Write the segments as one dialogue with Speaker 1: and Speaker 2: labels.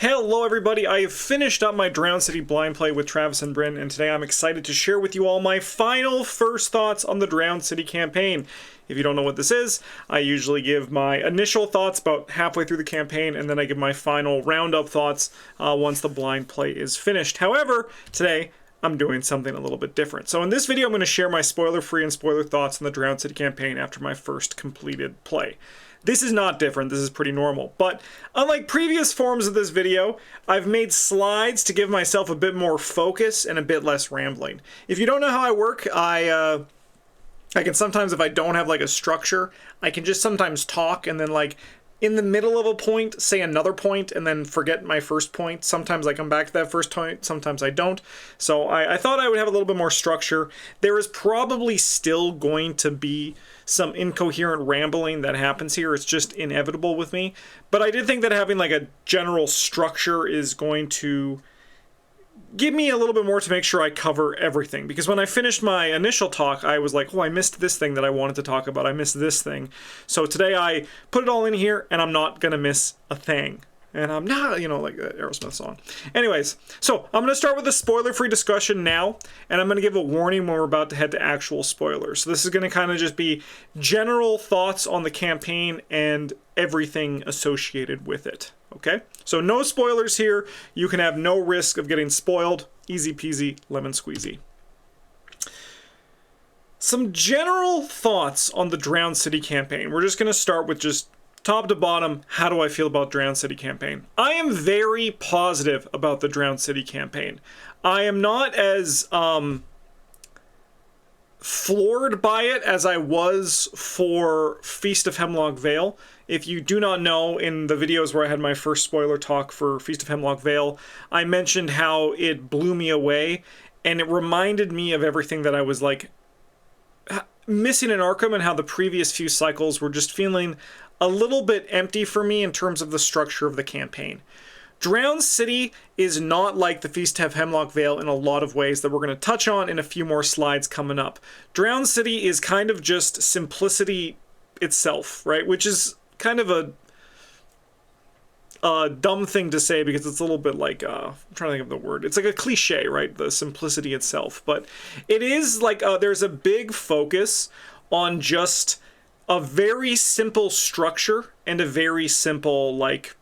Speaker 1: Hello everybody, I have finished up my Drowned City blind play with Travis and Bryn, and today I'm excited to share with you all my final first thoughts on the Drowned City campaign. If you don't know what this is, I usually give my initial thoughts about halfway through the campaign, and then I give my final roundup thoughts once the blind play is finished. However, today I'm doing something a little bit different. So in this video I'm going to share my spoiler-free and spoiler thoughts on the Drowned City campaign after my first completed play. This is not different, this is pretty normal, but unlike previous forms of this video, I've made slides to give myself a bit more focus and a bit less rambling. If you don't know how I work, I can sometimes, if I don't have like a structure, I can just sometimes talk and then like in the middle of a point, say another point, and then forget my first point. Sometimes I come back to that first point, sometimes I don't. So I thought I would have a little bit more structure. There is probably still going to be some incoherent rambling that happens here. It's just inevitable with me. But I did think that having like a general structure is going to give me a little bit more to make sure I cover everything. Because when I finished my initial talk, I was like, oh, I missed this thing that I wanted to talk about. I missed this thing. So today I put it all in here, and I'm not going to miss a thing. And I'm not, you know, like the Aerosmith song. Anyways, so I'm going to start with a spoiler-free discussion now, and I'm going to give a warning when we're about to head to actual spoilers. So this is going to kind of just be general thoughts on the campaign and everything associated with it. Okay? So no spoilers here. You can have no risk of getting spoiled. Easy peasy, lemon squeezy. Some general thoughts on the Drowned City campaign. We're just going to start with just top to bottom, how do I feel about Drowned City campaign? I am very positive about the Drowned City campaign. I am not as floored by it as I was for Feast of Hemlock Vale. If you do not know, in the videos where I had my first spoiler talk for Feast of Hemlock Vale, I mentioned how it blew me away, and it reminded me of everything that I was like missing in Arkham, and how the previous few cycles were just feeling a little bit empty for me in terms of the structure of the campaign. Drowned City is not like the Feast of Hemlock Vale in a lot of ways that we're going to touch on in a few more slides coming up. Drowned City is kind of just simplicity itself, right? Which is kind of a dumb thing to say because it's a little bit like, I'm trying to think of the word. It's like a cliche, right? The simplicity itself. But it is like, there's a big focus on just a very simple structure and a very simple, like,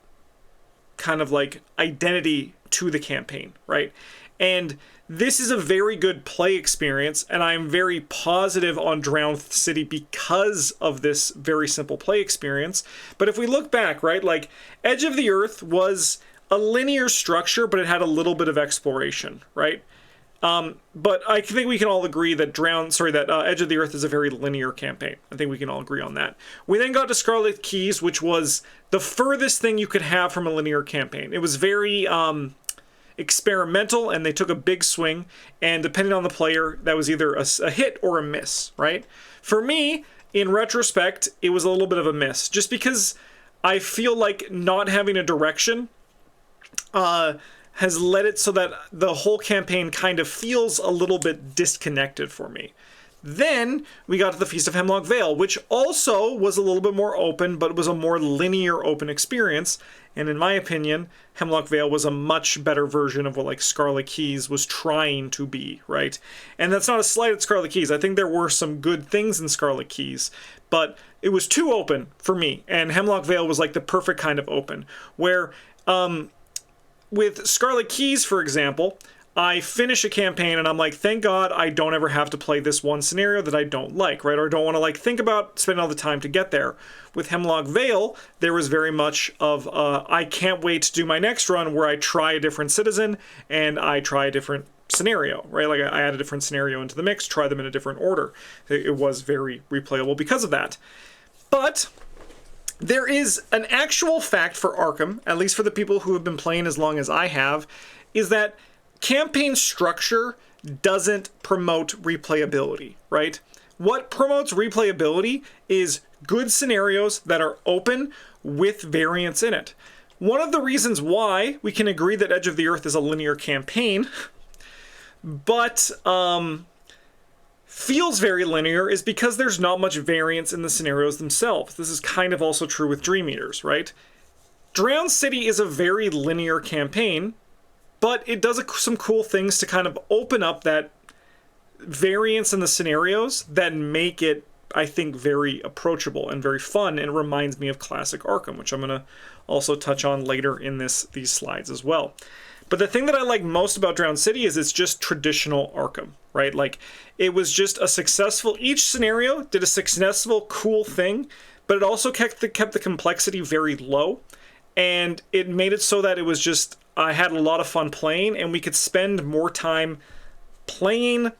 Speaker 1: kind of like identity to the campaign, right? And this is a very good play experience, and I'm very positive on Drowned City because of this very simple play experience. But if we look back, right, like Edge of the Earth was a linear structure, but it had a little bit of exploration, right? But I think we can all agree that Edge of the Earth is a very linear campaign. I think we can all agree on that. We then got to Scarlet Keys, which was the furthest thing you could have from a linear campaign. It was very experimental, and they took a big swing, and depending on the player, that was either a hit or a miss, right? For me, in retrospect, it was a little bit of a miss, just because I feel like not having a direction has led it so that the whole campaign kind of feels a little bit disconnected for me. Then we got to the Feast of Hemlock Vale, which also was a little bit more open, but it was a more linear open experience. And in my opinion, Hemlock Vale was a much better version of what like Scarlet Keys was trying to be, right? And that's not a slight at Scarlet Keys. I think there were some good things in Scarlet Keys, but it was too open for me. And Hemlock Vale was like the perfect kind of open, where with Scarlet Keys, for example, I finish a campaign and I'm like, thank God I don't ever have to play this one scenario that I don't like, right? Or don't want to like think about spending all the time to get there. With Hemlock Vale, there was very much of, I can't wait to do my next run where I try a different citizen and I try a different scenario, right? Like I add a different scenario into the mix, try them in a different order. It was very replayable because of that. But there is an actual fact for Arkham, at least for the people who have been playing as long as I have, is that campaign structure doesn't promote replayability, right? What promotes replayability is good scenarios that are open with variance in it. One of the reasons why we can agree that Edge of the Earth is a linear campaign, but feels very linear is because there's not much variance in the scenarios themselves. This is kind of also true with Dream Eaters, right? Drowned City is a very linear campaign, but it does some cool things to kind of open up that variance in the scenarios that make it, I think, very approachable and very fun, and reminds me of classic Arkham, which I'm going to also touch on later in these slides as well. But the thing that I like most about Drowned City is it's just traditional Arkham, right? Like, it was just a successful, each scenario did a successful, cool thing, but it also kept the complexity very low, and it made it so that it was just, I had a lot of fun playing, and we could spend more time playing,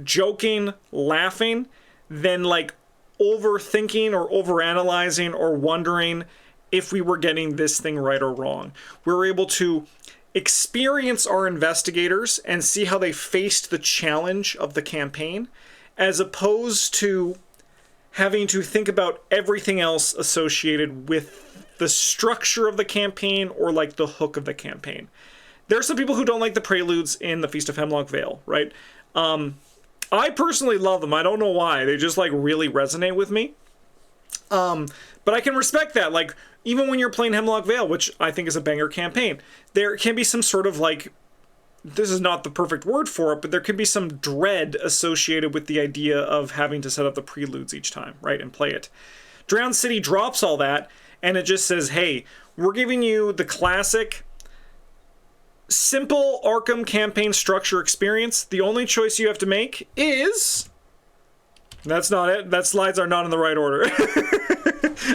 Speaker 1: joking, laughing, than like overthinking or overanalyzing or wondering if we were getting this thing right or wrong. We were able to experience our investigators and see how they faced the challenge of the campaign, as opposed to having to think about everything else associated with the structure of the campaign or like the hook of the campaign. There are some people who don't like the preludes in the Feast of Hemlock Vale, right? I personally love them. I don't know why. They just like really resonate with me. But I can respect that. Like, even when you're playing Hemlock Vale, which I think is a banger campaign, there can be some sort of like, this is not the perfect word for it, but there can be some dread associated with the idea of having to set up the preludes each time, right, and play it. Drowned City drops all that, and it just says, hey, we're giving you the classic, simple Arkham campaign structure experience. The only choice you have to make is... That's not it. That slides are not in the right order.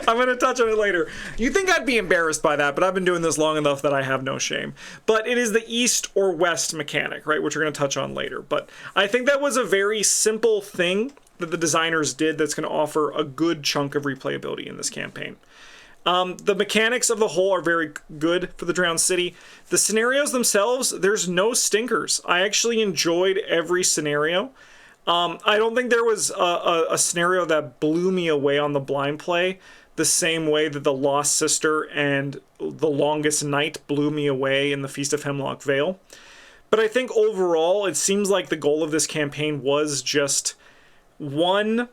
Speaker 1: I'm going to touch on it later. You think I'd be embarrassed by that, but I've been doing this long enough that I have no shame. But it is the east or west mechanic, right, which we're going to touch on later. But I think that was a very simple thing that the designers did that's going to offer a good chunk of replayability in this campaign. The mechanics of the whole are very good for the Drowned City. The scenarios themselves, there's no stinkers. I actually enjoyed every scenario. I don't think there was a scenario that blew me away on the blind play the same way that the Lost Sister and the Longest Night blew me away in the Feast of Hemlock Vale. But I think overall, it seems like the goal of this campaign was just, 1,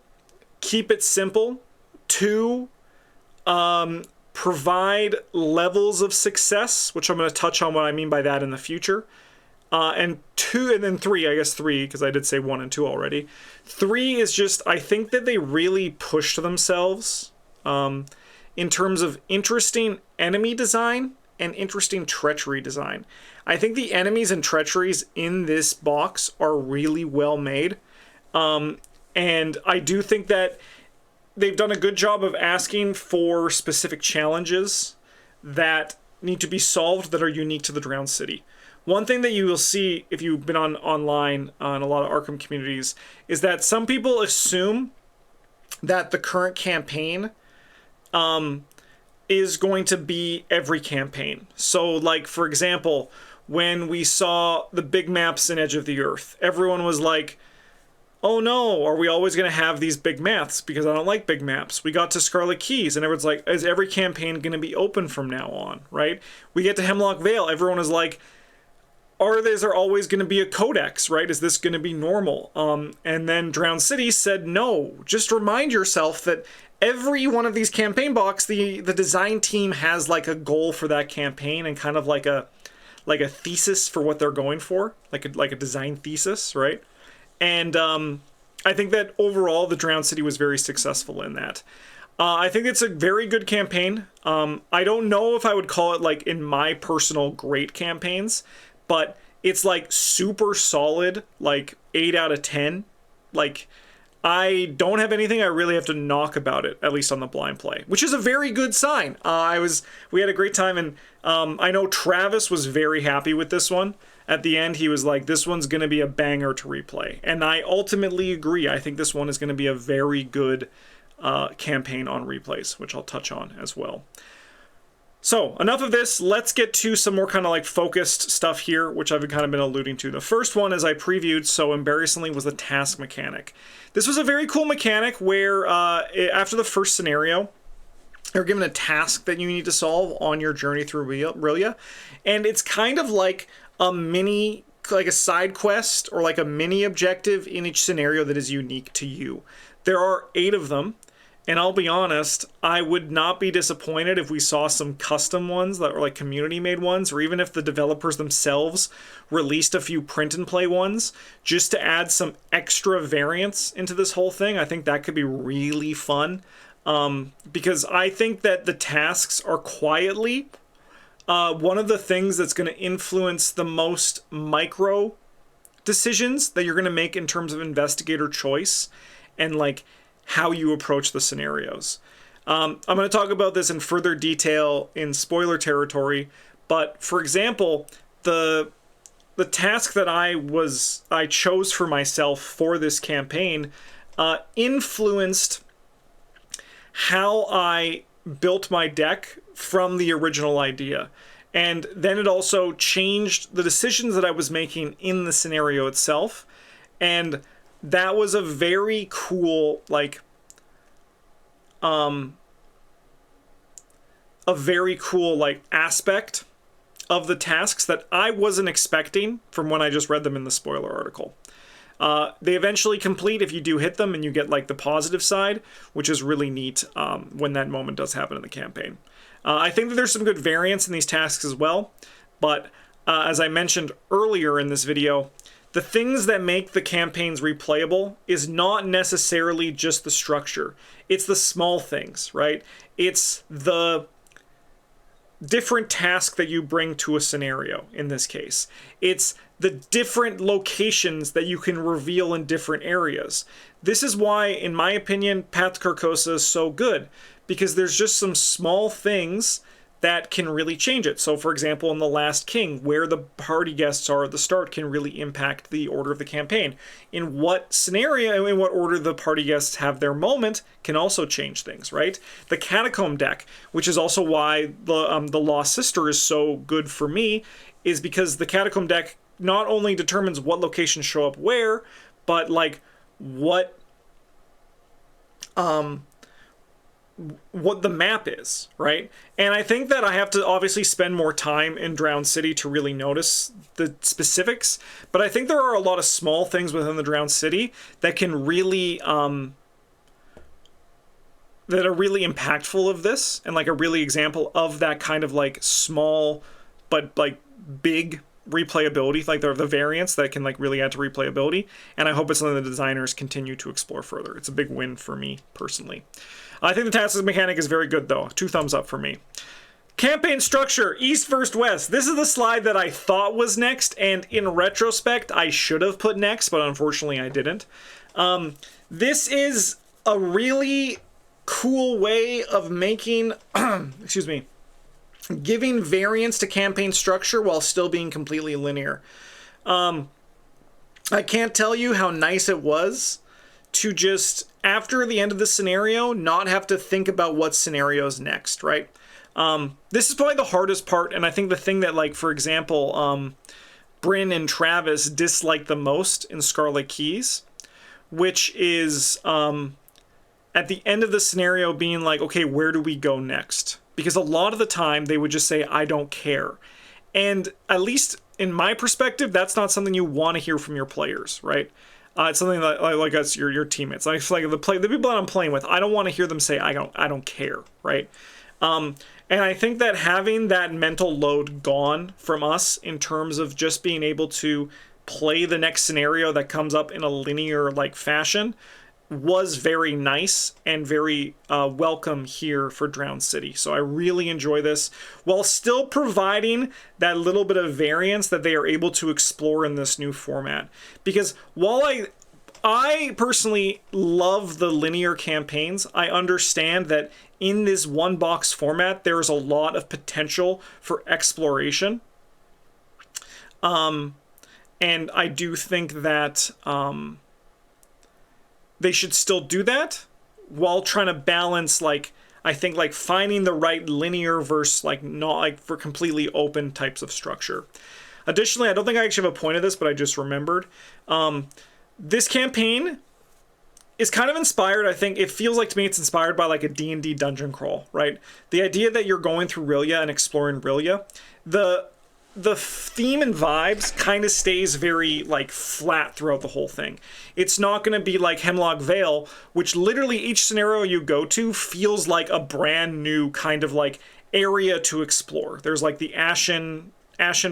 Speaker 1: keep it simple, 2, provide levels of success, which I'm going to touch on what I mean by that in the future. And 2, and then 3, I guess 3, because I did say 1 and 2 already. 3 is just, I think that they really pushed themselves in terms of interesting enemy design and interesting treachery design. I think the enemies and treacheries in this box are really well made. And I do think that they've done a good job of asking for specific challenges that need to be solved that are unique to the Drowned City. One thing that you will see if you've been online on a lot of Arkham communities is that some people assume that the current campaign is going to be every campaign. So, like, for example, when we saw the big maps in Edge of the Earth, everyone was like, oh no, are we always going to have these big maps? Because I don't like big maps. We got to Scarlet Keys, and everyone's like, is every campaign going to be open from now on, right? We get to Hemlock Vale, everyone is like, are there always going to be a codex, right? Is this going to be normal? And then Drowned City said, no, just remind yourself that every one of these campaign blocks, the design team has like a goal for that campaign and kind of like a thesis for what they're going for, like a design thesis, right? And I think that overall the Drowned City was very successful in that. I think it's a very good campaign. I don't know if I would call it like in my personal great campaigns, but it's like super solid, like 8 out of 10. Like, I don't have anything I really have to knock about it, at least on the blind play, which is a very good sign. We had a great time, and I know Travis was very happy with this one. At the end, he was like, this one's going to be a banger to replay. And I ultimately agree. I think this one is going to be a very good campaign on replays, which I'll touch on as well. So, enough of this. Let's get to some more kind of like focused stuff here, which I've kind of been alluding to. The first one, as I previewed so embarrassingly, was the task mechanic. This was a very cool mechanic where after the first scenario, you're given a task that you need to solve on your journey through Aurelia. And it's kind of like a mini, like a side quest or like a mini objective in each scenario that is unique to you. There are 8 of them. And I'll be honest, I would not be disappointed if we saw some custom ones that were like community made ones, or even if the developers themselves released a few print and play ones just to add some extra variance into this whole thing. I think that could be really fun, because I think that the tasks are quietly one of the things that's going to influence the most micro decisions that you're going to make in terms of investigator choice and like how you approach the scenarios. I'm going to talk about this in further detail in spoiler territory, but for example, the task that I chose for myself for this campaign influenced how I built my deck from the original idea. And then it also changed the decisions that I was making in the scenario itself. And that was a very cool, like, aspect of the tasks that I wasn't expecting from when I just read them in the spoiler article. They eventually complete if you do hit them, and you get like the positive side, which is really neat when that moment does happen in the campaign. I think that there's some good variance in these tasks as well, but as I mentioned earlier in this video, the things that make the campaigns replayable is not necessarily just the structure. It's the small things, right? It's the different task that you bring to a scenario in this case. It's the different locations that you can reveal in different areas. This is why, in my opinion, Path to Carcosa is so good, because there's just some small things that can really change it. So for example, in The Last King, where the party guests are at the start can really impact the order of the campaign. In what scenario, in what order the party guests have their moment can also change things, right? The Catacomb deck, which is also why the Lost Sister is so good for me, is because the Catacomb deck not only determines what locations show up where, but like what the map is, right? And I think that I have to obviously spend more time in Drowned City to really notice the specifics, but I think there are a lot of small things within the Drowned City that can really that are really impactful of this, and like a really example of that kind of like small but like big replayability, like the variants that can like really add to replayability. And I hope it's something the designers continue to explore further. It's a big win for me personally. I think the tasks mechanic is very good though. 2 thumbs up for me. Campaign structure, East versus West. This is the slide that I thought was next, and in retrospect, I should have put next, but unfortunately I didn't. This is a really cool way of making, excuse me, giving variance to campaign structure while still being completely linear. I can't tell you how nice it was to just, after the end of the scenario, not have to think about what scenario's next, right? This is probably the hardest part, and I think the thing that, like, for example, Bryn and Travis dislike the most in Scarlet Keys, which is at the end of the scenario being like, okay, where do we go next? Because a lot of the time they would just say, I don't care. And at least in my perspective, that's not something you want to hear from your players, right? It's something that, like us, your teammates. Like the people that I'm playing with, I don't want to hear them say, I don't care, right? And I think that having that mental load gone from us in terms of just being able to play the next scenario that comes up in a linear like fashion was very nice and very welcome here for Drowned City. So I really enjoy this, while still providing that little bit of variance that they are able to explore in this new format. Because while I personally love the linear campaigns, I understand that in this one box format, there's a lot of potential for exploration. And I do think that they should still do that while trying to balance, like, I think, like, finding the right linear versus, like, not, like, for completely open types of structure. Additionally, I don't think I actually have a point of this, but I just remembered. This campaign is kind of inspired, I think, it feels like to me it's inspired by, like, a D&D dungeon crawl, right? The idea that you're going through Rillia and exploring Rillia. the theme and vibes kind of stays very like flat throughout the whole thing. It's not going to be like Hemlock Vale, which literally each scenario you go to feels like a brand new kind of like area to explore. There's like the ashen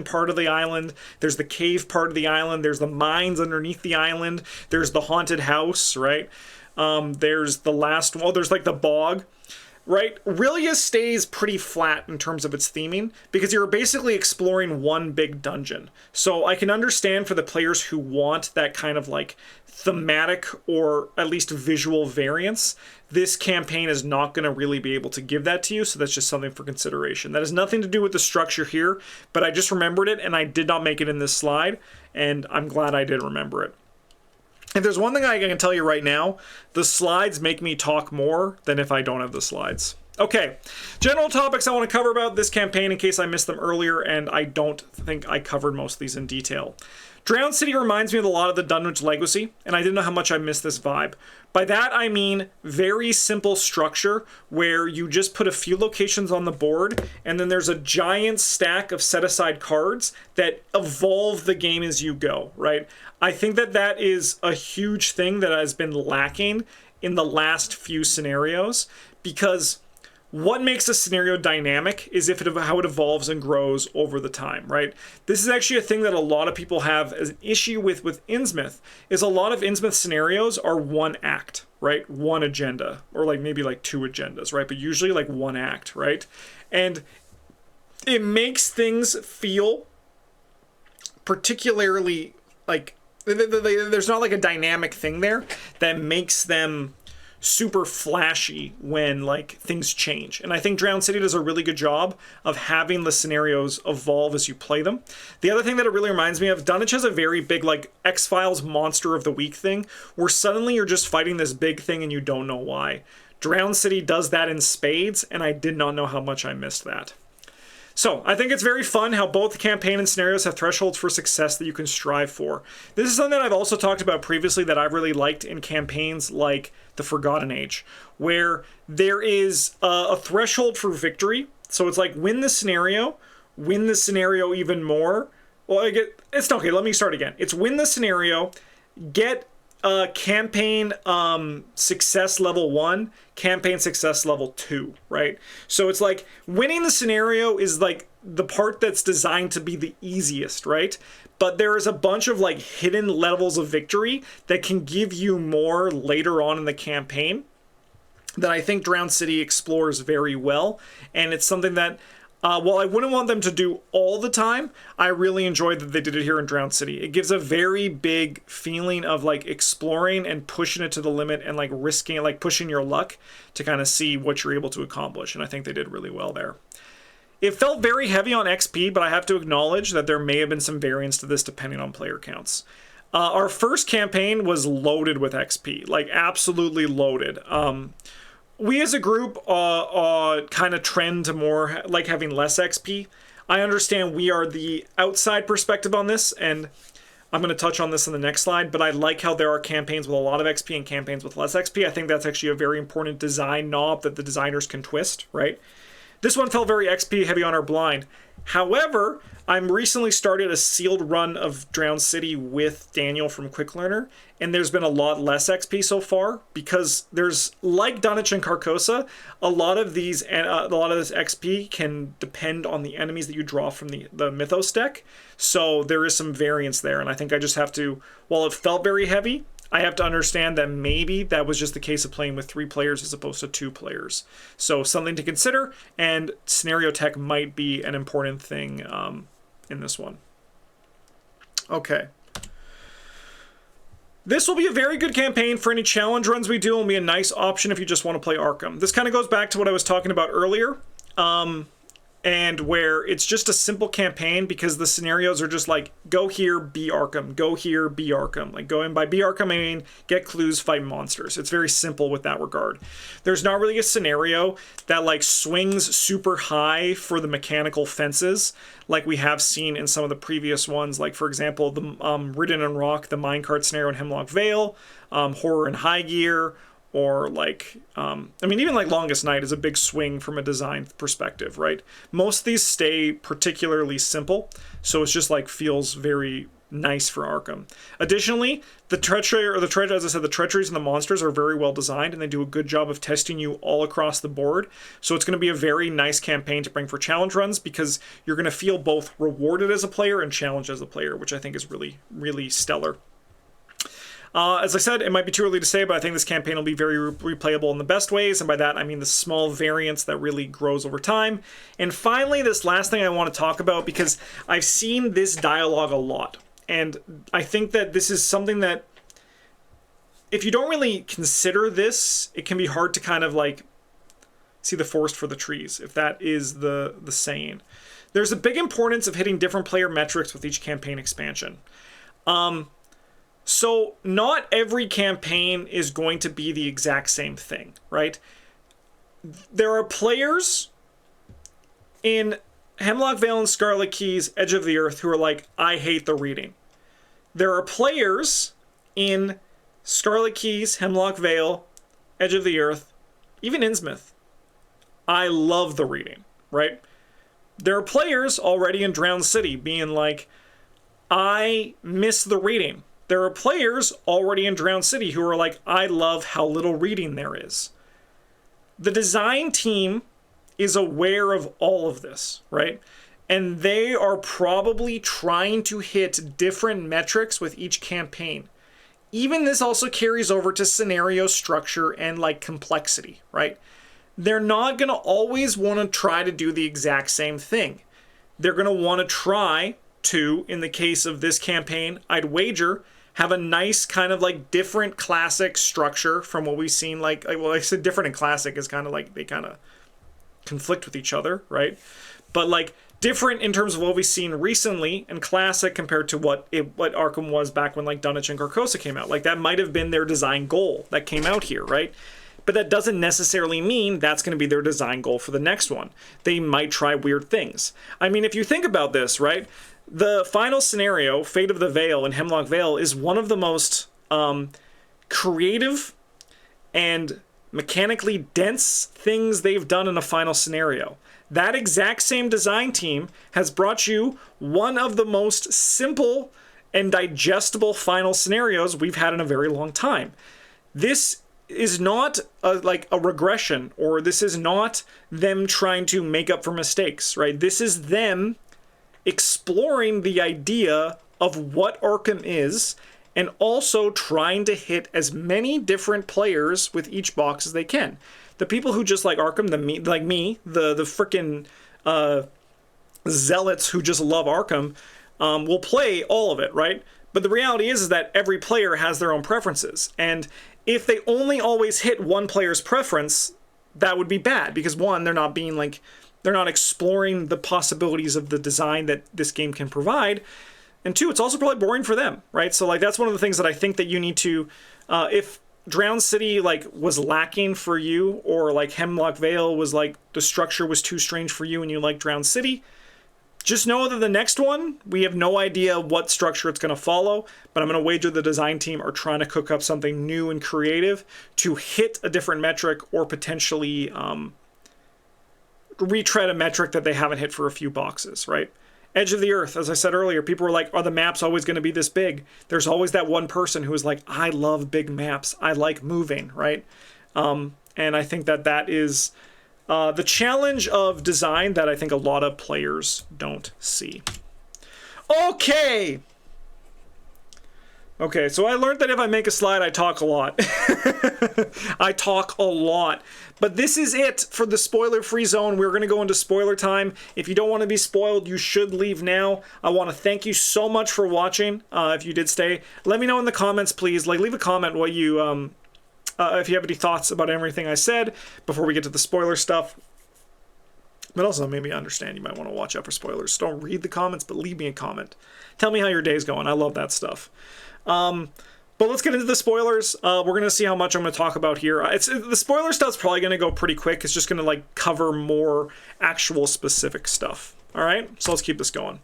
Speaker 1: part of the island, there's the cave part of the island, there's the mines underneath the island, there's the haunted house, right? There's the last one, there's like the bog. Right? Rillia stays pretty flat in terms of its theming because you're basically exploring one big dungeon. So I can understand for the players who want that kind of like thematic or at least visual variance, this campaign is not going to really be able to give that to you, so that's just something for consideration. That has nothing to do with the structure here, but I just remembered it and I did not make it in this slide, and I'm glad I did remember it. If there's one thing I can tell you right now, the slides make me talk more than if I don't have the slides. Okay, general topics I want to cover about this campaign in case I missed them earlier, and I don't think I covered most of these in detail. Drowned City reminds me of a lot of the Dunwich Legacy, and I didn't know how much I missed this vibe. By that I mean very simple structure where you just put a few locations on the board, and then there's a giant stack of set-aside cards that evolve the game as you go, right? I think that that is a huge thing that has been lacking in the last few scenarios, because what makes a scenario dynamic is how it evolves and grows over the time, right? This is actually a thing that a lot of people have as an issue with Innsmouth, is a lot of Innsmouth scenarios are one act, right? One agenda, or like maybe like two agendas, right? But usually like one act, right? And it makes things feel particularly like there's not like a dynamic thing there that makes them super flashy when like things change. And I think Drowned City does a really good job of having the scenarios evolve as you play them. The other thing that it really reminds me of, Dunwich has a very big like X-Files monster of the week thing where suddenly you're just fighting this big thing and you don't know why. Drowned City does that in spades, and I did not know how much I missed that. So, I think it's very fun how both the campaign and scenarios have thresholds for success that you can strive for. This is something that I've also talked about previously that I've really liked in campaigns like The Forgotten Age, where there is a threshold for victory. So it's like, win the scenario even more. Well, it's okay, let me start again. It's win the scenario, get campaign success level 1, campaign success level 2, right? So it's like winning the scenario is like the part that's designed to be the easiest, right? But there is a bunch of like hidden levels of victory that can give you more later on in the campaign that I think Drowned City explores very well. And it's something that while I wouldn't want them to do all the time, I really enjoyed that they did it here in Drowned City. It gives a very big feeling of like exploring and pushing it to the limit and like risking it, like pushing your luck to kind of see what you're able to accomplish. And I think they did really well there. It felt very heavy on XP, but I have to acknowledge that there may have been some variance to this depending on player counts. Our first campaign was loaded with XP, like absolutely loaded. We as a group kind of trend to more like having less XP. I understand we are the outside perspective on this, and I'm going to touch on this in the next slide, but I like how there are campaigns with a lot of XP and campaigns with less XP. I think that's actually a very important design knob that the designers can twist, right? This one felt very XP heavy on our blind. However, I'm recently started a sealed run of Drowned City with Daniel from Quick Learner, and there's been a lot less XP so far because there's, like Dunwich and Carcosa, a lot of this XP can depend on the enemies that you draw from the Mythos deck. So there is some variance there, and I think I just have to, while it felt very heavy, I have to understand that maybe that was just the case of playing with 3 players as opposed to 2 players. So something to consider, and scenario tech might be an important thing in this one. Okay. This will be a very good campaign for any challenge runs we do. It will be a nice option if you just want to play Arkham. This kind of goes back to what I was talking about earlier. And where it's just a simple campaign because the scenarios are just like, go here, be Arkham, go here, be Arkham. Like, go in by be Arkham, I mean, get clues, fight monsters. It's very simple with that regard. There's not really a scenario that like swings super high for the mechanical fences like we have seen in some of the previous ones. Like, for example, the Ridden and Rock, the minecart scenario in Hemlock Vale, Horror in High Gear, or like, I mean, even like Longest Night is a big swing from a design perspective, right? Most of these stay particularly simple, so it's just like feels very nice for Arkham. Additionally, the as I said, the treacheries and the monsters are very well designed, and they do a good job of testing you all across the board. So it's going to be a very nice campaign to bring for challenge runs, because you're going to feel both rewarded as a player and challenged as a player, which I think is really, really stellar. As I said, it might be too early to say, but I think this campaign will be very replayable in the best ways, and by that I mean the small variance that really grows over time. And finally, this last thing I want to talk about, because I've seen this dialogue a lot, and I think that this is something that, if you don't really consider this, it can be hard to kind of like see the forest for the trees, if that is the saying. There's a big importance of hitting different player metrics with each campaign expansion. So not every campaign is going to be the exact same thing, right? There are players in Hemlock Vale and Scarlet Keys, Edge of the Earth, who are like, I hate the reading. There are players in Scarlet Keys, Hemlock Vale, Edge of the Earth, even Innsmouth, I love the reading, right? There are players already in Drowned City being like, I miss the reading. There are players already in Drowned City who are like, I love how little reading there is. The design team is aware of all of this, right? And they are probably trying to hit different metrics with each campaign. Even this also carries over to scenario structure and like complexity, right? They're not going to always want to try to do the exact same thing. They're going to want to try to, in the case of this campaign, I'd wager, have a nice kind of like different classic structure from what we've seen. Like well, I said different and classic is kind of like they kind of conflict with each other, right? But like different in terms of what we've seen recently, and classic compared to what Arkham was back when like Dunwich and Carcosa came out. Like that might have been their design goal that came out here, right? But that doesn't necessarily mean that's going to be their design goal for the next one. They might try weird things. I mean, if you think about this, right? The final scenario, Fate of the Vale in Hemlock Vale, is one of the most creative and mechanically dense things they've done in a final scenario. That exact same design team has brought you one of the most simple and digestible final scenarios we've had in a very long time. This is not like a regression, or this is not them trying to make up for mistakes, right? This is them exploring the idea of what Arkham is, and also trying to hit as many different players with each box as they can. The people who just like Arkham, like me, the frickin' zealots who just love Arkham, will play all of it, right? But the reality is that every player has their own preferences, and if they only always hit one player's preference, that would be bad, because one, they're not exploring the possibilities of the design that this game can provide, and two, it's also probably boring for them, right? So like that's one of the things that I think that you need to, if Drowned City like was lacking for you, or like Hemlock Vale was like the structure was too strange for you and you like Drowned City, just know that the next one, we have no idea what structure it's going to follow, but I'm going to wager the design team are trying to cook up something new and creative to hit a different metric, or potentially retread a metric that they haven't hit for a few boxes, right? Edge of the Earth, as I said earlier, people were like, are the maps always going to be this big? There's always that one person who is like, I love big maps. I like moving, right? And I think that is the challenge of design that I think a lot of players don't see. Okay, so I learned that if I make a slide, I talk a lot. I talk a lot. But this is it for the spoiler-free zone. We're going to go into spoiler time. If you don't want to be spoiled, you should leave now. I want to thank you so much for watching. If you did stay, let me know in the comments, please. Like, leave a comment what you, if you have any thoughts about everything I said before we get to the spoiler stuff. But also, maybe I understand you might want to watch out for spoilers. Don't read the comments, but leave me a comment. Tell me how your day's going. I love that stuff. But let's get into the spoilers. We're going to see how much I'm going to talk about here. The spoiler stuff's probably going to go pretty quick. It's just going to like cover more actual specific stuff. All right, so let's keep this going.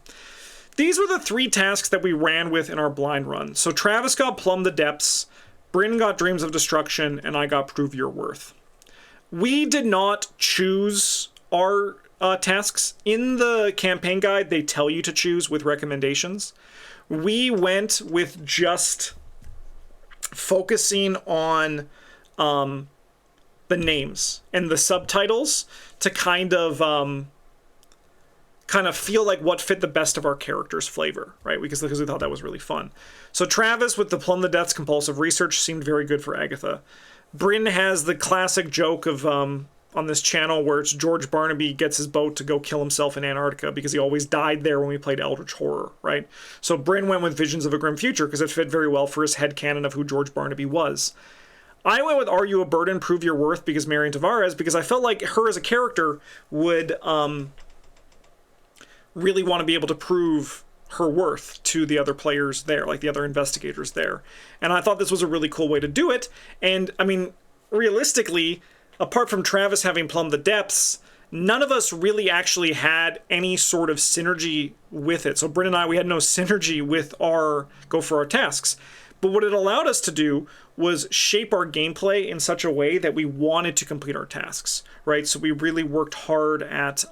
Speaker 1: These were the 3 tasks that we ran with in our blind run. So Travis got Plumb the Depths, Bryn got Dreams of Destruction, and I got Prove Your Worth. We did not choose our tasks. In the campaign guide, they tell you to choose with recommendations. We went with just focusing on the names and the subtitles to kind of feel like what fit the best of our character's flavor, right? Because we thought that was really fun. So Travis with the Plumb the Death's compulsive research seemed very good for Agatha. Bryn has the classic joke of on this channel where it's George Barnaby gets his boat to go kill himself in Antarctica because he always died there when we played Eldritch Horror, right? So Bryn went with Visions of a Grim Future because it fit very well for his headcanon of who George Barnaby was. I went with Are You a Burden? Prove Your Worth because Marion Tavares, because I felt like her as a character would really want to be able to prove her worth to the other players there, like the other investigators there. And I thought this was a really cool way to do it. And I mean, realistically, apart from Travis having plumbed the depths, none of us really actually had any sort of synergy with it. So Bryn and I, we had no synergy with our Go For Our tasks. But what it allowed us to do was shape our gameplay in such a way that we wanted to complete our tasks, right? So we really worked hard at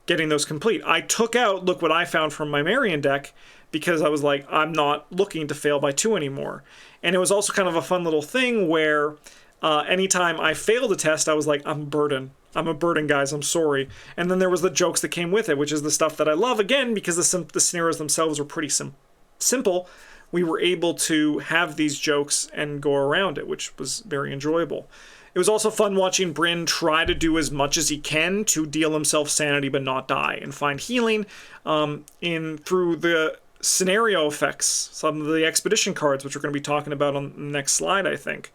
Speaker 1: getting those complete. I took out Look What I Found from my Marion deck because I was like, I'm not looking to fail by 2 anymore. And it was also kind of a fun little thing where anytime I failed a test, I was like, I'm a burden. I'm a burden, guys. I'm sorry. And then there was the jokes that came with it, which is the stuff that I love, again, because the scenarios themselves were pretty simple. We were able to have these jokes and go around it, which was very enjoyable. It was also fun watching Bryn try to do as much as he can to deal himself sanity but not die, and find healing through the scenario effects, some of the expedition cards, which we're going to be talking about on the next slide, I think.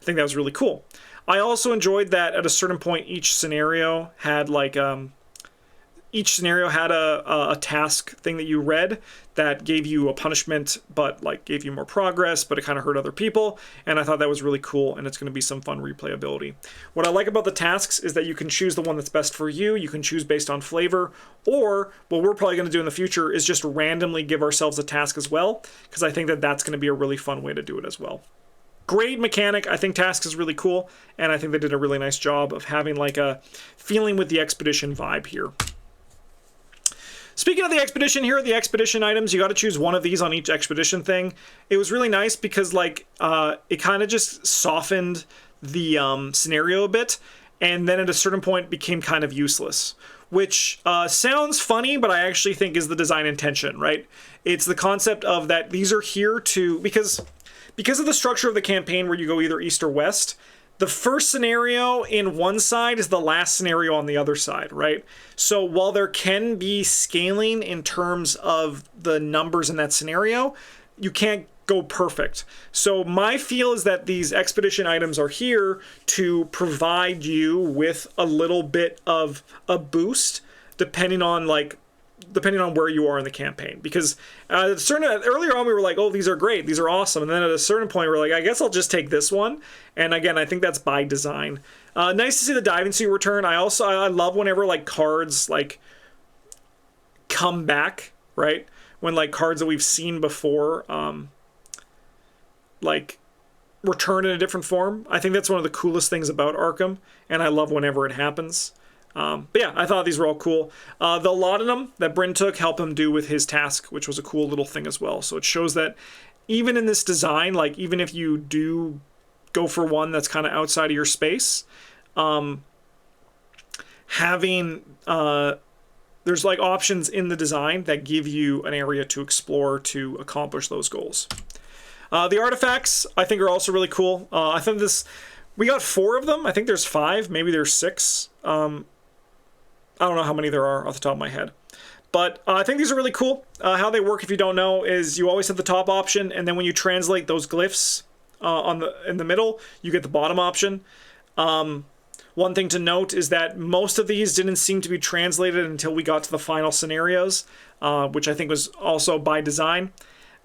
Speaker 1: I think that was really cool. I also enjoyed that at a certain point, each scenario had like a task thing that you read that gave you a punishment, but like gave you more progress, but it kind of hurt other people. And I thought that was really cool, and it's going to be some fun replayability. What I like about the tasks is that you can choose the one that's best for you. You can choose based on flavor, or what we're probably going to do in the future is just randomly give ourselves a task as well, because I think that that's going to be a really fun way to do it as well. Great mechanic. I think tasks is really cool, and I think they did a really nice job of having like a feeling with the expedition vibe here. Speaking of the expedition, here are the expedition items. You got to choose one of these on each expedition thing. It was really nice because like it kind of just softened the scenario a bit, and then at a certain point became kind of useless, which sounds funny, but I actually think is the design intention, right? It's the concept of that these are here to, because of the structure of the campaign where you go either east or west, the first scenario in one side is the last scenario on the other side, right? So while there can be scaling in terms of the numbers in that scenario, you can't go perfect. So my feel is that these expedition items are here to provide you with a little bit of a boost depending on where you are in the campaign. Because earlier on we were like, oh, these are great, these are awesome, and then at a certain point we're like, I guess I'll just take this one. And again, I think that's by design. Nice to see the diving suit return. I love whenever like cards like come back, right? When like cards that we've seen before like return in a different form. I think that's one of the coolest things about Arkham, and I love whenever it happens. But yeah, I thought these were all cool. The laudanum that Bryn took helped him do with his task, which was a cool little thing as well. So it shows that even in this design, like even if you do go for one that's kind of outside of your space, having there's like options in the design that give you an area to explore to accomplish those goals. The artifacts I think are also really cool. I think we got 4 of them. I think there's 5, maybe there's 6. I don't know how many there are off the top of my head. But I think these are really cool. How they work, if you don't know, is you always have the top option, and then when you translate those glyphs in the middle, you get the bottom option. One thing to note is that most of these didn't seem to be translated until we got to the final scenarios, which I think was also by design.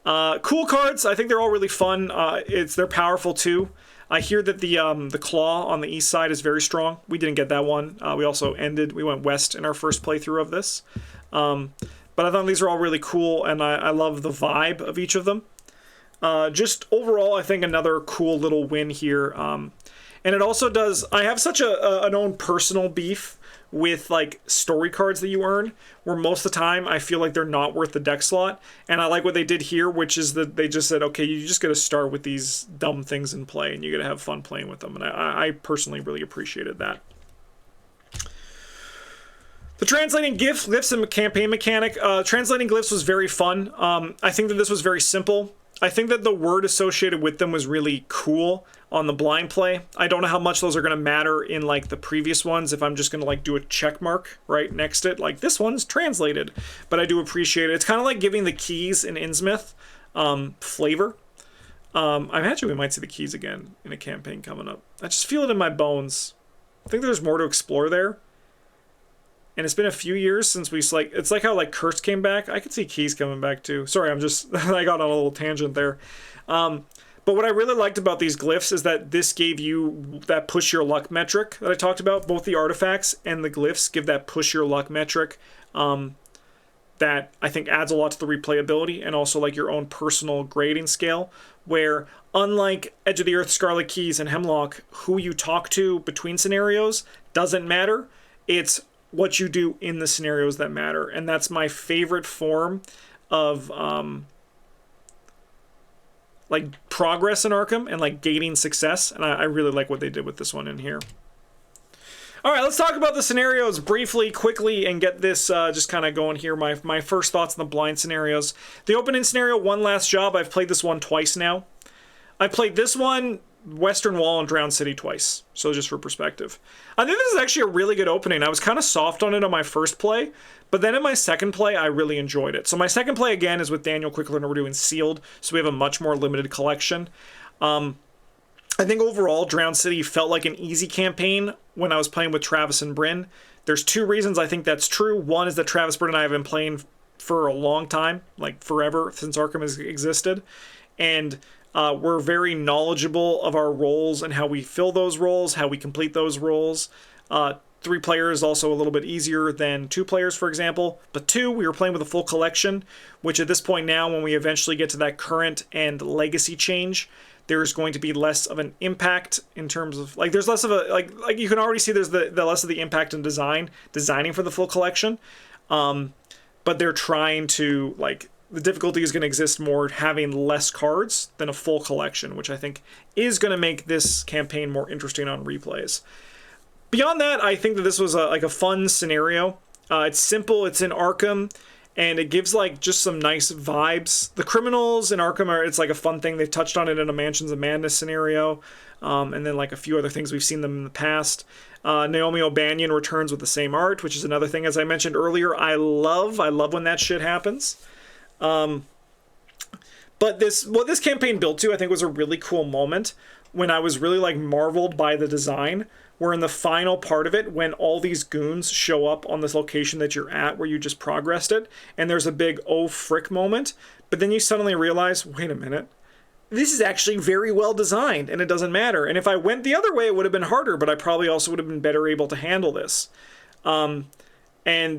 Speaker 1: Cool cards. I think they're all really fun. They're powerful too. I hear that the claw on the east side is very strong. We didn't get that one. We went west in our first playthrough of this. But I thought these are all really cool, and I love the vibe of each of them. Just overall, I think another cool little win here. And it also does, I have such an own personal beef with like story cards that you earn, where most of the time I feel like they're not worth the deck slot. And I like what they did here, which is that they just said, okay, you just got to start with these dumb things in play and you got to have fun playing with them. And I personally really appreciated that. The translating glyphs and campaign mechanic. Translating glyphs was very fun. I think that this was very simple. I think that the word associated with them was really cool on the blind play. I don't know how much those are going to matter in like the previous ones if I'm just going to like do a check mark right next to it. Like this one's translated, but I do appreciate it. It's kind of like giving the keys in Innsmouth flavor. I imagine we might see the keys again in a campaign coming up. I just feel it in my bones. I think there's more to explore there. And it's been a few years since we like, it's like how like Curse came back. I could see keys coming back too. Sorry, I'm just, I got on a little tangent there. But what I really liked about these glyphs is that this gave you that push your luck metric that I talked about. Both the artifacts and the glyphs give that push your luck metric that I think adds a lot to the replayability and also like your own personal grading scale, where unlike Edge of the Earth, Scarlet Keys, and Hemlock, who you talk to between scenarios doesn't matter. It's what you do in the scenarios that matter. And that's my favorite form of like progress in Arkham and like gating success. And I really like what they did with this one in here. All right, let's talk about the scenarios briefly, quickly, and get this just kind of going here. My first thoughts on the blind scenarios. The opening scenario, One Last Job. I've played this one twice now. I played this one, Western Wall, and Drowned City twice. So just for perspective. I think this is actually a really good opening. I was kind of soft on it on my first play, but then in my second play, I really enjoyed it. So my second play, again, is with Daniel Quickler, and we're doing Sealed, so we have a much more limited collection. I think overall, Drowned City felt like an easy campaign when I was playing with Travis and Bryn. There's two reasons I think that's true. One is that Travis, Bryn, and I have been playing for a long time, like forever, since Arkham has existed. And we're very knowledgeable of our roles and how we fill those roles, how we complete those roles. 3 players is also a little bit easier than 2 players, for example. But 2, we were playing with a full collection, which at this point now, when we eventually get to that current and legacy change, there's going to be less of an impact in terms of, like, there's less of a, like you can already see there's the less of the impact in designing for the full collection. But they're trying to, like, the difficulty is going to exist more having less cards than a full collection, which I think is going to make this campaign more interesting on replays. Beyond that, I think that this was like a fun scenario. It's simple, it's in Arkham, and it gives like just some nice vibes. The criminals in Arkham it's like a fun thing. They've touched on it in a Mansions of Madness scenario, and then like a few other things we've seen them in the past. Naomi O'Banion returns with the same art, which is another thing, as I mentioned earlier, I love when that shit happens. But what this campaign built to, I think, was a really cool moment when I was really like marveled by the design, where in the final part of it, when all these goons show up on this location that you're at where you just progressed it, and there's a big oh frick moment, but then you suddenly realize, wait a minute, this is actually very well designed and it doesn't matter. And if I went the other way, it would have been harder, but I probably also would have been better able to handle this. And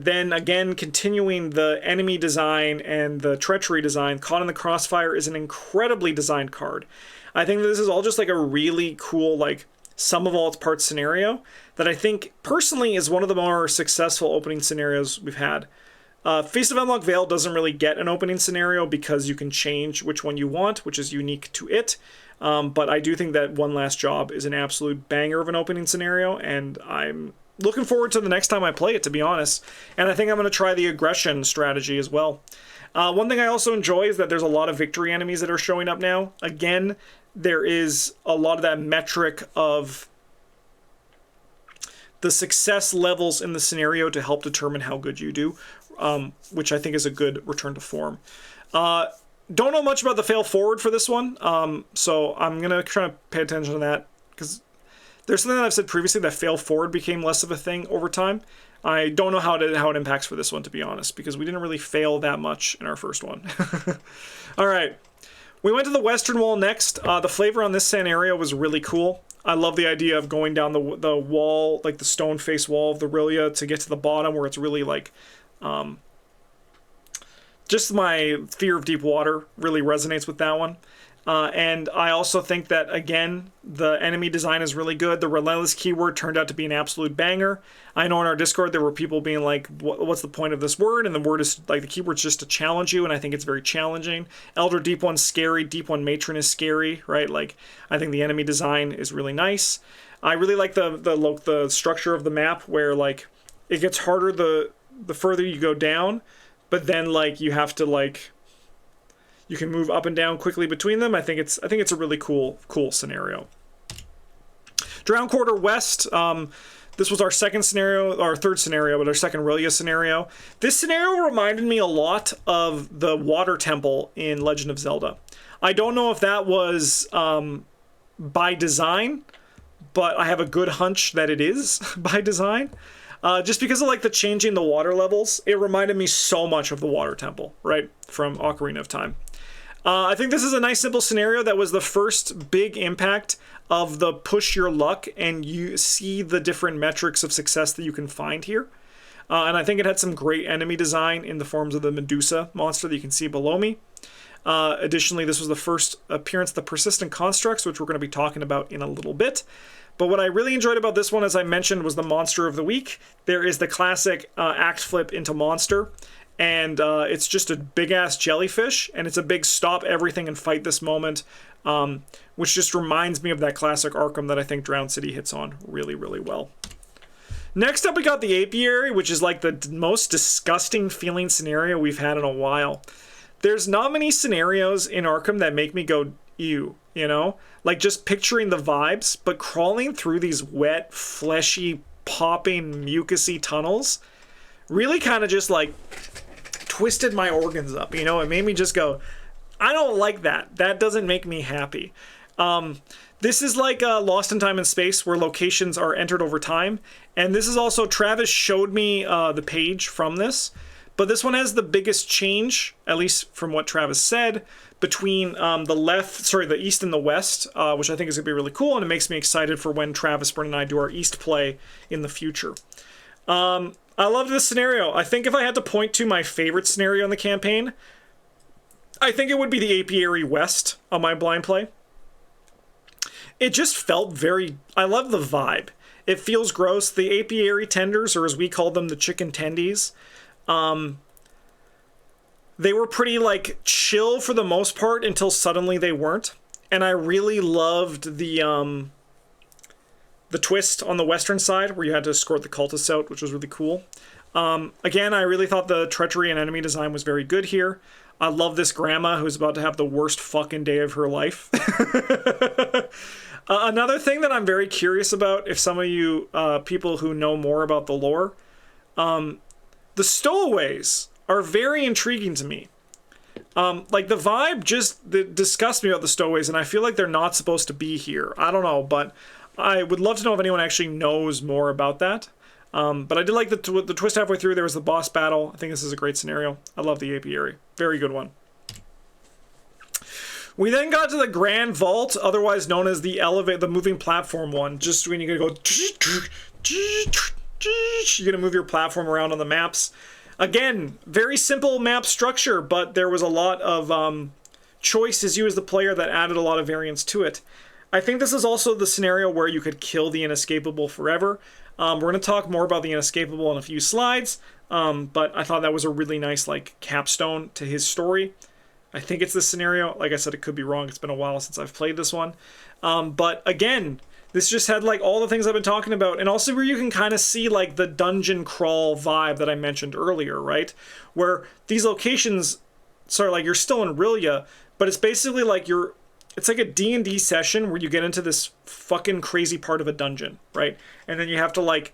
Speaker 1: then again, continuing the enemy design and the treachery design, Caught in the Crossfire is an incredibly designed card. I think that this is all just like a really cool, like, sum of all its parts scenario that I think personally is one of the more successful opening scenarios we've had. Feast of Hemlock Vale doesn't really get an opening scenario because you can change which one you want, which is unique to it. But I do think that One Last Job is an absolute banger of an opening scenario, and I'm looking forward to the next time I play it, to be honest. And I think I'm going to try the aggression strategy as well. One thing I also enjoy is that there's a lot of victory enemies that are showing up now. Again, there is a lot of that metric of the success levels in the scenario to help determine how good you do, which I think is a good return to form. Don't know much about the fail forward for this one, so I'm going to try to pay attention to that, because there's something that I've said previously that fail forward became less of a thing over time. I don't know how it impacts for this one, to be honest, because we didn't really fail that much in our first one. All right. We went to the Western Wall next. The flavor on this scenario was really cool. I love the idea of going down the wall, like the stone face wall of the Rilia, to get to the bottom where it's really like just my fear of deep water really resonates with that one. And I also think that, again, the enemy design is really good. The relentless keyword turned out to be an absolute banger. I know in our Discord there were people being like, what's the point of this word? And the word is, like, the keyword's just to challenge you, and I think it's very challenging. Elder Deep One's scary. Deep One Matron is scary, right? Like, I think the enemy design is really nice. I really like the structure of the map where, like, it gets harder the further you go down, but then, like, you have to, like... You can move up and down quickly between them. I think it's a really cool scenario. Drown Quarter West. This was our second scenario, our third scenario, but our second Rillia scenario. This scenario reminded me a lot of the Water Temple in Legend of Zelda. I don't know if that was by design, but I have a good hunch that it is by design. Just because of, like, the changing the water levels, it reminded me so much of the Water Temple, right, from Ocarina of Time. I think this is a nice simple scenario that was the first big impact of the push your luck and you see the different metrics of success that you can find here. And I think it had some great enemy design in the forms of the Medusa monster that you can see below me. Additionally, this was the first appearance of the persistent constructs, which we're going to be talking about in a little bit. But what I really enjoyed about this one, as I mentioned, was the monster of the week. There is the classic axe flip into monster. And it's just a big-ass jellyfish, and it's a big stop everything and fight this moment, which just reminds me of that classic Arkham that I think Drowned City hits on really, really well. Next up, we got the Apiary, which is like the most disgusting feeling scenario we've had in a while. There's not many scenarios in Arkham that make me go, ew, you know? Like, just picturing the vibes, but crawling through these wet, fleshy, popping, mucusy tunnels really kind of just, like... twisted my organs up, you know? It made me just go, I don't like that. That doesn't make me happy. This is like Lost in Time and Space, where locations are entered over time. And this is also, Travis showed me the page from this, but this one has the biggest change, at least from what Travis said, between the east and the west, which I think is going to be really cool, and it makes me excited for when Travis, Brent, and I do our east play in the future. I love this scenario. I think if I had to point to my favorite scenario in the campaign, I think it would be the Apiary West on my blind play. It just felt very... I love the vibe. It feels gross. The Apiary Tenders, or as we call them, the chicken tendies, they were pretty, like, chill for the most part until suddenly they weren't. And I really loved the twist on the western side where you had to escort the cultists out, which was really cool. Again, I really thought the treachery and enemy design was very good here. I love this grandma who's about to have the worst fucking day of her life. Another thing that I'm very curious about, if some of you people who know more about the lore, the stowaways are very intriguing to me. Like, the vibe just disgusts me about the stowaways, and I feel like they're not supposed to be here. I don't know, but I would love to know if anyone actually knows more about that. But I did like the twist halfway through. There was the boss battle. I think this is a great scenario. I love the Apiary. Very good one. We then got to the Grand Vault, otherwise known as the moving platform one. Just when you're going to go... You're going to move your platform around on the maps. Again, very simple map structure, but there was a lot of choice as you as the player that added a lot of variance to it. I think this is also the scenario where you could kill the Inescapable forever. We're going to talk more about the Inescapable in a few slides, but I thought that was a really nice, like, capstone to his story. I think it's this scenario. Like I said, it could be wrong. It's been a while since I've played this one. But again, this just had, like, all the things I've been talking about, and also where you can kind of see, like, the dungeon crawl vibe that I mentioned earlier, right? Where these locations, sorry, like, you're still in Rillia, but it's basically like it's like a D&D session where you get into this fucking crazy part of a dungeon, right? And then you have to, like,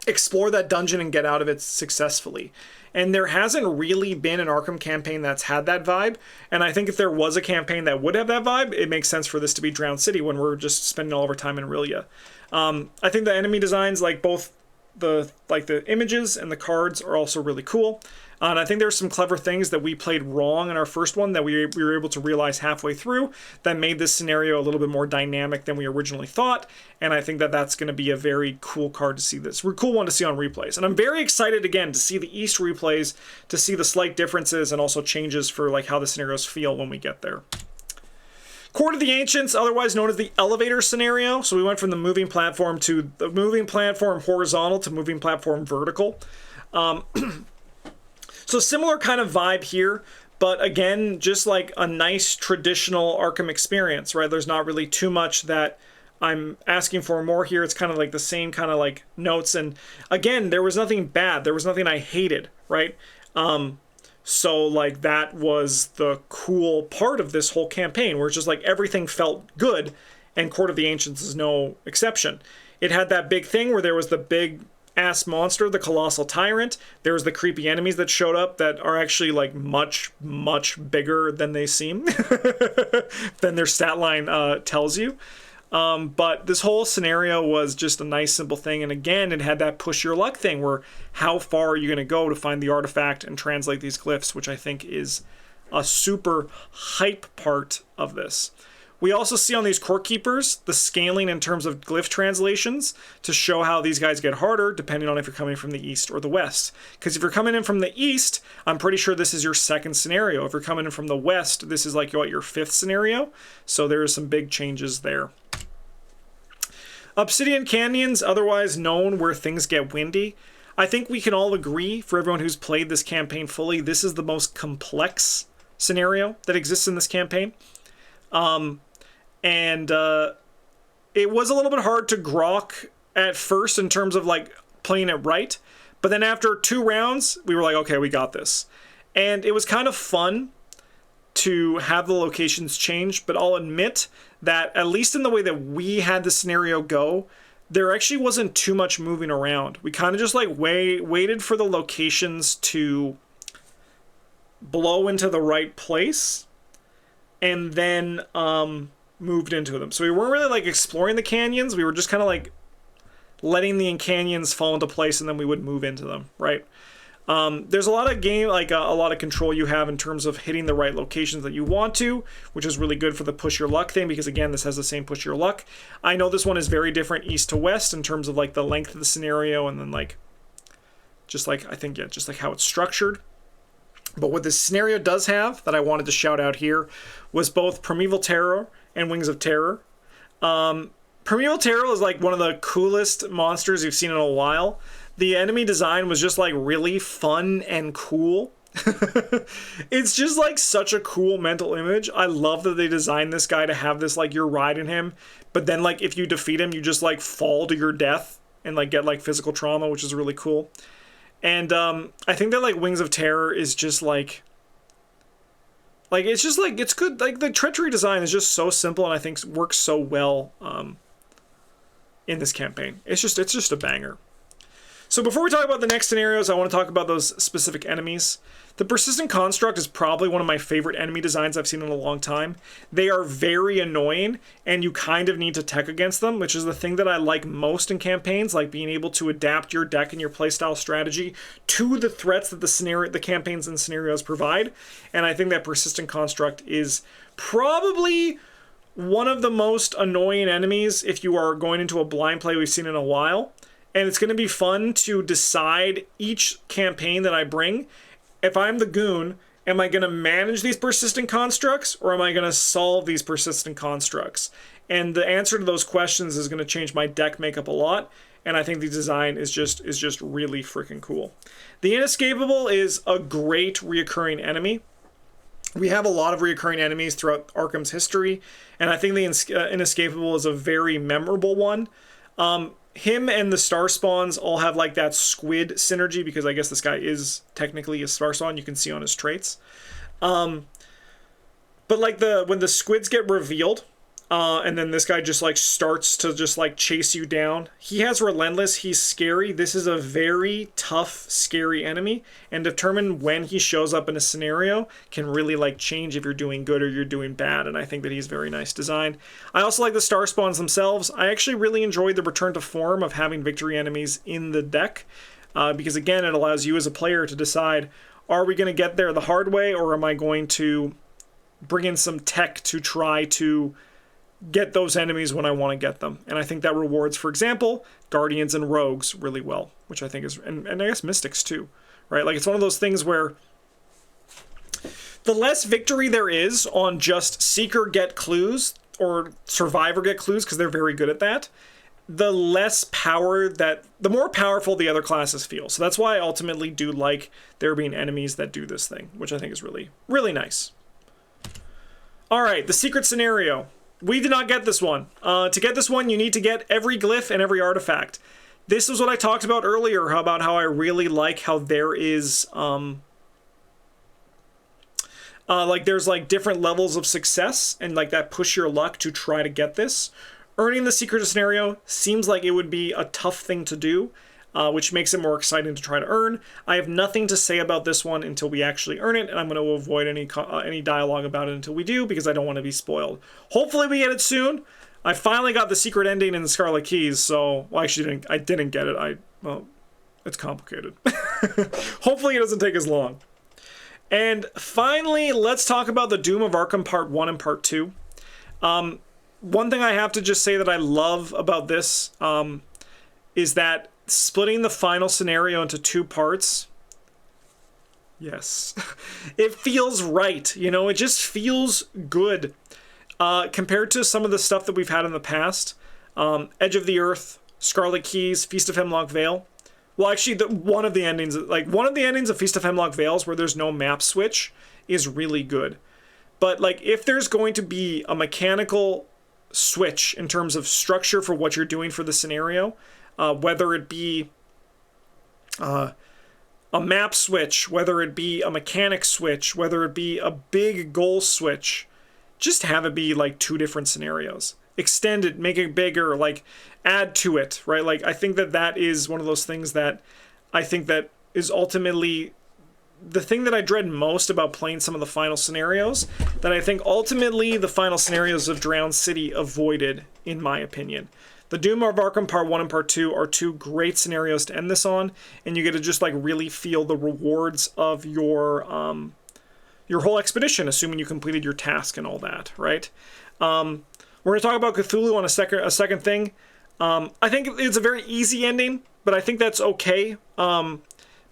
Speaker 1: explore that dungeon and get out of it successfully. And there hasn't really been an Arkham campaign that's had that vibe. And I think if there was a campaign that would have that vibe, it makes sense for this to be Drowned City when we're just spending all of our time in Rillia. I think the enemy designs, like, both the images and the cards are also really cool. And I think there's some clever things that we played wrong in our first one that we were able to realize halfway through that made this scenario a little bit more dynamic than we originally thought. And I think that that's going to be a very cool card to see this. Cool one to see on replays. And I'm very excited again to see the East replays, to see the slight differences and also changes for like how the scenarios feel when we get there. Court of the Ancients, otherwise known as the elevator scenario. So we went from the moving platform to the moving platform horizontal to moving platform vertical. So similar kind of vibe here, but again, just like a nice traditional Arkham experience, right? There's not really too much that I'm asking for more here. It's kind of like the same kind of like notes. And again, there was nothing bad. There was nothing I hated, right? So like that was the cool part of this whole campaign, where it's just like everything felt good, and Court of the Ancients is no exception. It had that big thing where there was the big ass monster, the Colossal Tyrant. There was the creepy enemies that showed up that are actually like much bigger than they seem, than their stat line tells you. But this whole scenario was just a nice simple thing, and again it had that push your luck thing where how far are you going to go to find the artifact and translate these glyphs, which I think is a super hype part of this. We also see on these Court Keepers the scaling in terms of glyph translations to show how these guys get harder depending on if you're coming from the east or the west. Because if you're coming in from the east, I'm pretty sure this is your second scenario. If you're coming in from the west, this is like what, your fifth scenario. So there are some big changes there. Obsidian Canyons, otherwise known where things get windy. I think we can all agree, for everyone who's played this campaign fully, this is the most complex scenario that exists in this campaign. It was a little bit hard to grok at first in terms of like playing it right, but then after 2 rounds we were like, okay, we got this. And it was kind of fun to have the locations change, but I'll admit that at least in the way that we had the scenario go, there actually wasn't too much moving around. We kind of just like waited for the locations to blow into the right place and then moved into them. So we weren't really like exploring the canyons. We were just kind of like letting the canyons fall into place, and then we would move into them, right? There's a lot of game, like a lot of control you have in terms of hitting the right locations that you want to, which is really good for the push your luck thing, because again, this has the same push your luck. I know this one is very different east to west in terms of like the length of the scenario, and then like just like I think, yeah, just like how it's structured. But what this scenario does have that I wanted to shout out here was both Primeval Terror and Wings of Terror. Primeval Terror is like one of the coolest monsters you've seen in a while. The enemy design was just like really fun and cool. It's just like such a cool mental image. I love that they designed this guy to have this like you're riding him, but then like if you defeat him, you just like fall to your death and like get like physical trauma, which is really cool. And I think that like Wings of Terror is just like it's just like it's good. Like the treachery design is just so simple, and I think works so well in this campaign. It's just a banger. So before we talk about the next scenarios, I want to talk about those specific enemies. The Persistent Construct is probably one of my favorite enemy designs I've seen in a long time. They are very annoying, and you kind of need to tech against them, which is the thing that I like most in campaigns, like being able to adapt your deck and your playstyle strategy to the threats that the campaigns and scenarios provide. And I think that Persistent Construct is probably one of the most annoying enemies if you are going into a blind play we've seen in a while. And it's going to be fun to decide each campaign that I bring. If I'm the goon, am I going to manage these persistent constructs, or am I going to solve these persistent constructs? And the answer to those questions is going to change my deck makeup a lot. And I think the design is just really freaking cool. The Inescapable is a great reoccurring enemy. We have a lot of reoccurring enemies throughout Arkham's history, and I think the Inescapable is a very memorable one. Him and the Star Spawns all have like that squid synergy, because I guess this guy is technically a Star Spawn. You can see on his traits. But like when the squids get revealed, And then this guy just like starts to just like chase you down. He has Relentless. He's scary. This is a very tough, scary enemy, and determine when he shows up in a scenario can really like change if you're doing good or you're doing bad. And I think that he's very nice designed. I also like the star spawns themselves. I actually really enjoyed the return to form of having victory enemies in the deck, because again, it allows you as a player to decide, are we going to get there the hard way, or am I going to bring in some tech to try to get those enemies when I want to get them. And I think that rewards, for example, Guardians and Rogues really well, which I think is, and I guess Mystics too, right? Like, it's one of those things where the less victory there is on just Seeker get clues or Survivor get clues, because they're very good at that, the less power that, the more powerful the other classes feel. So that's why I ultimately do like there being enemies that do this thing, which I think is really, really nice. All right, the secret scenario. We did not get this one. To get this one, you need to get every glyph and every artifact. This is what I talked about earlier, about how I really like how there is, like, there's, like, different levels of success and, like, that push your luck to try to get this. Earning the secret scenario seems like it would be a tough thing to do, which makes it more exciting to try to earn. I have nothing to say about this one until we actually earn it, and I'm going to avoid any dialogue about it until we do, because I don't want to be spoiled. Hopefully we get it soon. I finally got the secret ending in the Scarlet Keys, so, well, actually, I didn't get it. Well, it's complicated. Hopefully it doesn't take as long. And finally, let's talk about the Doom of Arkham Part 1 and Part 2. One thing I have to just say that I love about this is that splitting the final scenario into 2 parts, yes, it feels right. You know, it just feels good compared to some of the stuff that we've had in the past. Edge of the Earth, Scarlet Keys, Feast of Hemlock Vale. Well, actually, one of the endings of Feast of Hemlock Vales where there's no map switch is really good. But, like, if there's going to be a mechanical switch in terms of structure for what you're doing for the scenario, whether it be a map switch, whether it be a mechanic switch, whether it be a big goal switch, just have it be like 2 different scenarios. Extend it, make it bigger, like add to it, right? Like, I think that that is one of those things that I think that is ultimately the thing that I dread most about playing some of the final scenarios, that I think ultimately the final scenarios of Drowned City avoided, in my opinion. The Doom of Arkham Part 1 and Part 2 are 2 great scenarios to end this on, and you get to just, like, really feel the rewards of your whole expedition, assuming you completed your task and all that, right? We're going to talk about Cthulhu on a second thing. I think it's a very easy ending, but I think that's okay,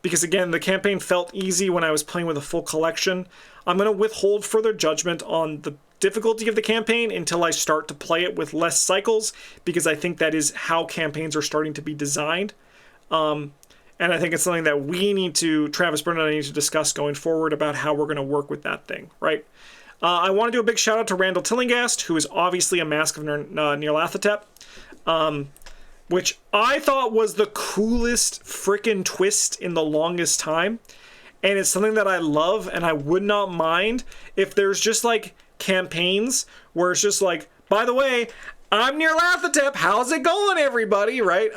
Speaker 1: because, again, the campaign felt easy when I was playing with a full collection. I'm going to withhold further judgment on the difficulty of the campaign until I start to play it with less cycles, because I think that is how campaigns are starting to be designed. And I think it's something that we need to, Travis Byrne and I need to discuss going forward about how we're going to work with that thing, right? I want to do a big shout out to Randall Tillinghast, who is obviously a Mask of Nyarlathotep, which I thought was the coolest frickin' twist in the longest time. And it's something that I love, and I would not mind if there's just, like, campaigns where it's just like, by the way, I'm Nyarlathotep, how's it going, everybody, right?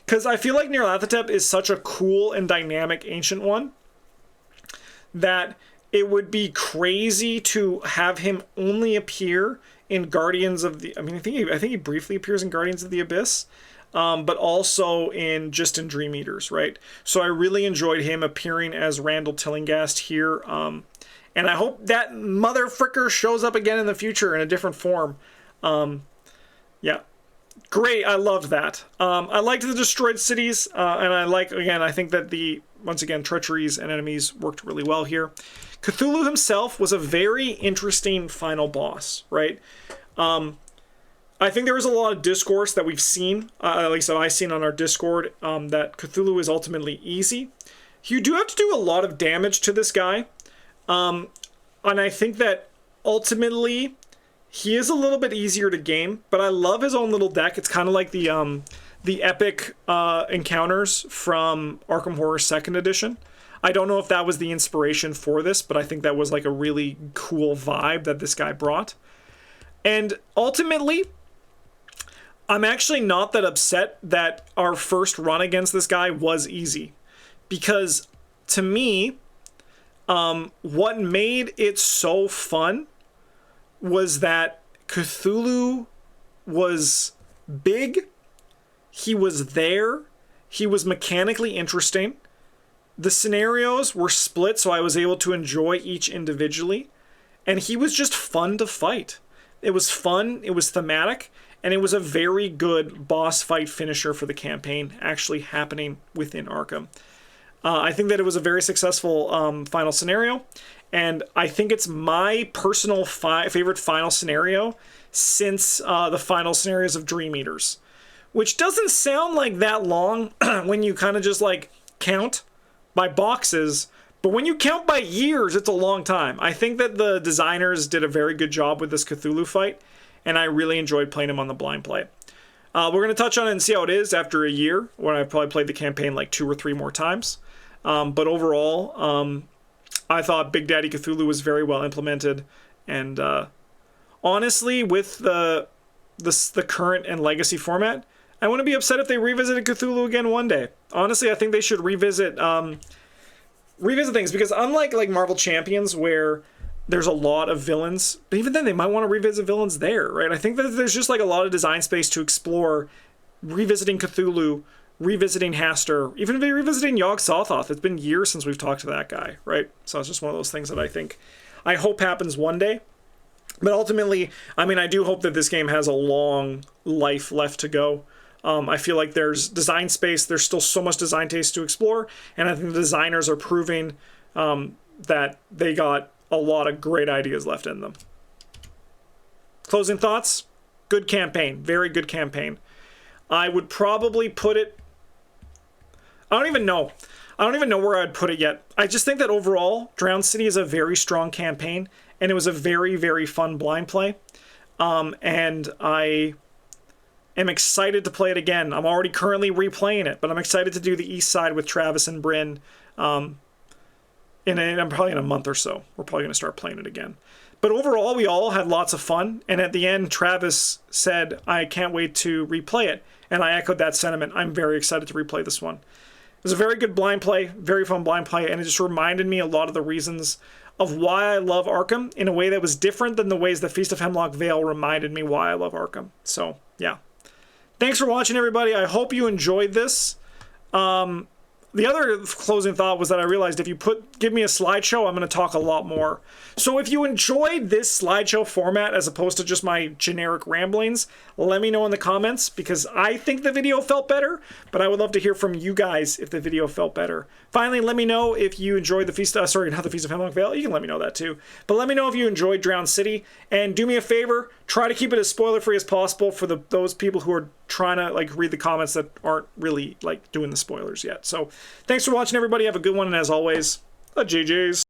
Speaker 1: Because I feel like Nyarlathotep is such a cool and dynamic ancient one that it would be crazy to have him only appear in Guardians of the... I mean, I think he briefly appears in Guardians of the Abyss, but also in Dream Eaters, right? So I really enjoyed him appearing as Randall Tillinghast here, and I hope that mother fricker shows up again in the future in a different form. Yeah. Great, I loved that. I liked the destroyed cities, and I think that once again, treacheries and enemies worked really well here. Cthulhu himself was a very interesting final boss, right? I think there was a lot of discourse that we've seen, at least that I've seen on our Discord, that Cthulhu is ultimately easy. You do have to do a lot of damage to this guy, and I think that ultimately he is a little bit easier to game, but I love his own little deck. It's kind of like the epic encounters from Arkham Horror 2nd Edition. I don't know if that was the inspiration for this, but I think that was like a really cool vibe that this guy brought. And ultimately, I'm actually not that upset that our first run against this guy was easy. Because to me, what made it so fun was that Cthulhu was big, he was there, he was mechanically interesting. The scenarios were split, so I was able to enjoy each individually. And he was just fun to fight. It was fun, it was thematic, and it was a very good boss fight finisher for the campaign actually happening within Arkham. I think that it was a very successful final scenario, and I think it's my personal favorite final scenario since the final scenarios of Dream Eaters, which doesn't sound like that long when you kind of just like count by boxes, but when you count by years, it's a long time. I think that the designers did a very good job with this Cthulhu fight, and I really enjoyed playing him on the blind play. We're going to touch on it and see how it is after a year, when I probably played the campaign like 2 or 3 more times. But overall, I thought Big Daddy Cthulhu was very well implemented, and honestly, with the current and legacy format, I wouldn't be upset if they revisited Cthulhu again one day. Honestly, I think they should revisit things, because unlike like Marvel Champions, where there's a lot of villains, but even then they might want to revisit villains there, right? I think that there's just like a lot of design space to explore revisiting Cthulhu, revisiting Hastur, even revisiting Yog-Sothoth. It's been years since we've talked to that guy, right? So it's just one of those things that I hope happens one day. But ultimately, I mean, I do hope that this game has a long life left to go. I feel like there's design space. There's still so much design taste to explore, and I think the designers are proving that they got a lot of great ideas left in them. Closing thoughts? Good campaign. Very good campaign. I would probably put it... I don't even know where I'd put it yet. I just think that overall, Drowned City is a very strong campaign, and it was a very, very fun blind play. And I am excited to play it again. I'm already currently replaying it, but I'm excited to do the East Side with Travis and Bryn. I'm probably in a month or so. We're probably going to start playing it again. But overall, we all had lots of fun. And at the end, Travis said, I can't wait to replay it. And I echoed that sentiment. I'm very excited to replay this one. It was a very good blind play, very fun blind play, and it just reminded me a lot of the reasons of why I love Arkham in a way that was different than the ways that Feast of Hemlock Vale reminded me why I love Arkham. So, yeah. Thanks for watching, everybody. I hope you enjoyed this. The other closing thought was that I realized if you give me a slideshow, I'm going to talk a lot more. So if you enjoyed this slideshow format as opposed to just my generic ramblings, let me know in the comments, because I think the video felt better, but I would love to hear from you guys if the video felt better. Finally, let me know if you enjoyed the Feast of Hemlock Vale. You can let me know that too. But let me know if you enjoyed Drowned City, and do me a favor, try to keep it as spoiler-free as possible for those people who are trying to like read the comments that aren't really like doing the spoilers yet. So thanks for watching, everybody. Have a good one, and as always, GG's.